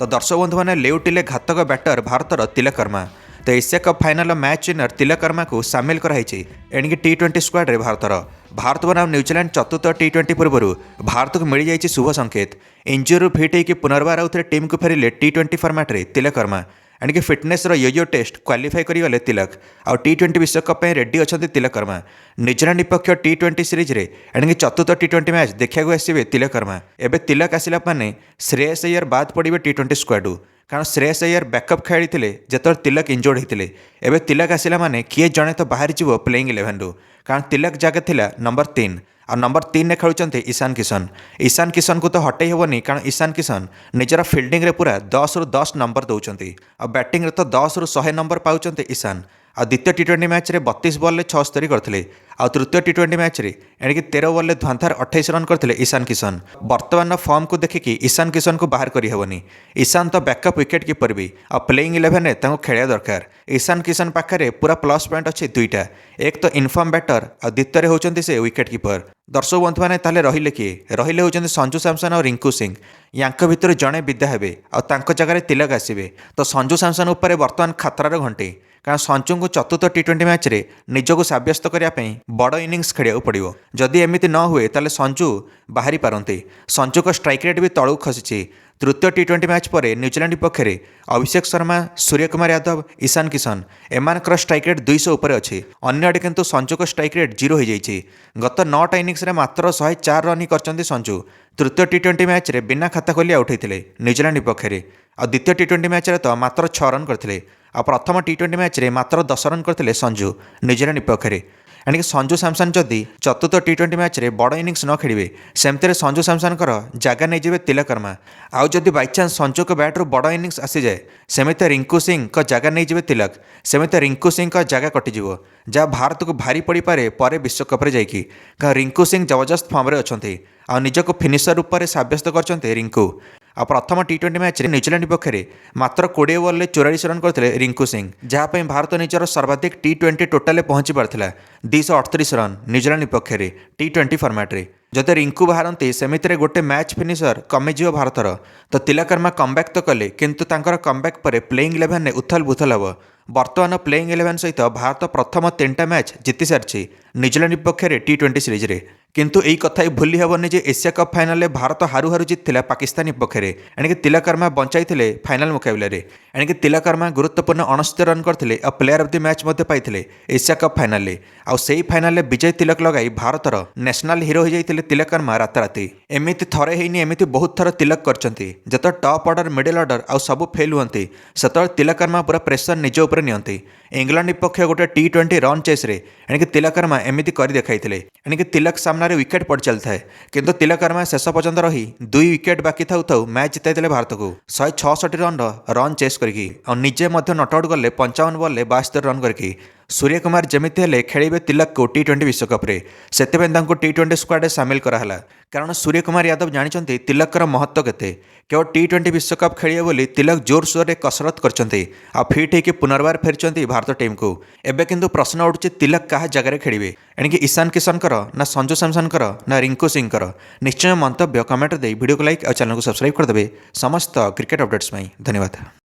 तो दर्शक बंधु मैंने लेउटिले घातक बैटर भारतर तिलक वर्मा। तो Asia cup final match winner Tilak Varma को सामिल कराई एणिकी टी20 स्क्वाड्रे भारत बनाम न्यूजीलैंड चतुर्थ टी20 पूर्व भारत को मिल जाए शुभ संकेत। इंजुरी फिट होकर पुनर्बार आउ टीम को फेरिले टी20 फर्माट्रे तिलक वर्मा। एणिकी फिटनेस योयो टेस्ट क्वालिफाई करगले तिलक आउ टी20 विश्वकप रेडी अच्छा तिलक वर्मा। न्यूजीलैंड विपक्ष टी20 सीरीज रे एणिकी चतुर्थ टी20 मैच देखा आसवे तिलक वर्मा। एवं तिलक आसला माने श्रेयस अय्यर बाद पड़े टी20 स्क्वाडू कारण श्रेयस अय्यर बैकअप खेली जिते तिलक इंजोर्ड होते। एवं तिलक आसला माने किए जड़े तो बाहर जीव प्लेइंग 11 रु कारण तिलक जगह थिला नंबर 3 और नंबर 3 ने खेलुंट ईशान किशन। ईशान किशन को तो हटई हेनी कारण ईशान किशन निजर फिल्डिंग रे पूरा 10 रु 10 नंबर दौरान और बैटिंग तो 10 रु 100 नंबर पाँच ईशान। आ द्वितीय टी20 मैच रे 32 बॉल 76 करते आ तृतीय टी20 मैच रे एणिकी 13 बॉल धुआंधार 28 रन करते ईशान किशन। वर्तमान फॉर्म को देखिकी ईशान किशन को बाहर करहबनी। ईशान तो बैकअप विकेट कीपर भी आ प्लेइंग 11 खेलिया दरकार। ईशान किशन पाखे पूरा प्लस पॉइंट अच्छे दुईटा, एक तो इनफॉर्म बैटर और द्वितीय होती से विकेट कीपर। दर्शक बंधु मैंने ताले रहिले किए रहिले होती संजू सैमसन और रिंकू सिंह। यांक भितर जड़े विदा हे और जगह तिलक आसवे। तो संजू सैमसन उपर बर्तमान खतरार घंटी कारण संजू को चतुर्थ टी20 मैच रे निजक सब्यस्त करने बड़ इनिंग्स खेलिया पड़ो। जदि एमती न हुए ताले संजू बाहरी पारती। संजू को स्ट्राइक रेट भी तलू खसी। तृतीय टी20 मैच पर न्यूजीलैंड विपक्ष में अभिषेक शर्मा, सूर्य कुमार यादव, ईशान किशन एमानकर स्ट्राइक रेट 200 उपर अच्छी। अन्यआड़े किंतु संजू को स्ट्राइक रेट 0 हो जाइए। गत 9टा इनिंग्स मात्र 104 रन ही कर संजू। तृतीय टी20 मैच रे बिना खाता खोली आउट होते न्यूजीलैंड विपक्ष में और द्वितीय टी20 मैच रे तो मात्र 6 रन करते और प्रथम टी20 मैच रे मात्र 10 रन करते संजू न्यूजीलैंड विपक्ष में। एणिकी संजू सैमसन जदि चतुर्थ टी20 मैच रे बड़ इनिंग्स न खेलिए सेमती संजू सैमसन जगह नहीं जाए तिलक वर्मा। आउ जदि बाइचान्स संजू को बैट्रु बड़ इनिंग्स आसी जाए सेमती रिंकू सिंह जगह नहीं जाए तिलक, सेमती रिंकू सिंह जगह कटिज जहाँ भारत को भारी पड़ पारे पर विश्वकप जाकि कारण रिंकू सिंह जबरदस्त फर्म अच्छा आ निजक फिनिशर रूप से सब्यस्त कर रिंकू। आ प्रथम टी20 मैच रे न्यूजीलैंड विपक्ष में मात्र 20 बॉल 44 रन करते रिंकू सिंह जहाँप भारत निजर सर्वाधिक टी20 टोटाल पहुंची पार्थिला 238 रन न्यूजीलैंड विपक्ष में टी20 फर्माट्रे। जदि रिंकू बाहरती सेमिति गोटे मैच फिनिशर कमिज भारतर तो तिलक वर्मा कमब्याक तो कले किंतु तांकर कमब्याक पर प्लेइंग 11 उथल बुथल हम। बर्तमान प्लेइंग 11 सहित भारत प्रथम 3टा मैच जीति सारी न्यूजीलैंड विपक्ष में टी20 सीरीज रे। किंतु यही कथा भूली हेबनी जे एशिया कप फाइनल में भारत हारू हारू जीतला पाकिस्तान विपक्ष में। एणिकी तिलक वर्मा बंचाई फाइनल मुकाबले में। एणिकी तिलक वर्मा गुरुत्वपूर्ण 69 रन करते और player of the match pi Asia cup final में। आउ से फाइनल में विजय तिलक लगाई भारतर नेशनल हीरो हो जाते तिलक वर्मा राताराति। एमती थरे हैनी एमती बहुत थर तिलक करते जो टॉप ऑर्डर मिडिल ऑर्डर आउ सब फेल हुए से तिलक वर्मा पूरा प्रेसर निज उपर नियंती। इंग्लैंड विपक्ष गोटे टी20 रन चेस रे एणिकी तिलक वर्मा एमती कर देखाई। एणिकी तिलक सामने विकेट पड़ चल था किंतु तिलक वर्मा शेष पर्यंत रही 2 विकेट बाकी था मैच जिताई भारत को 166 रन चेस करके और निजे नट आउट गले 55 बॉल 72 रन करके। सूर्य कुमार जमिति हेले खेलिबे तिलक को टी20 विश्वकप रे सेतेबें तांको टी20 स्क्वाड सामिल कराला कारण सूर्य कुमार यादव जानिचंती तिलकर महत्व केते। केवल टी20 विश्वकप खेलिए बोली तिलक जोर सोर रे कसरत करचंती आ फिट होकर पुनर्बार फेरचंती भारत टीम को। एबे किंतु प्रश्न उठुचे तिलक कहा जगह खेलिए एणिकी ईशान किशन ना संजू सैमसन ना रिंकू सिंह। निश्चय मंतव्य कमेंट दे वीडियो को लाइक और चैनल को सब्सक्राइब करदे समस्त क्रिकेट अपडेट्स। धन्यवाद।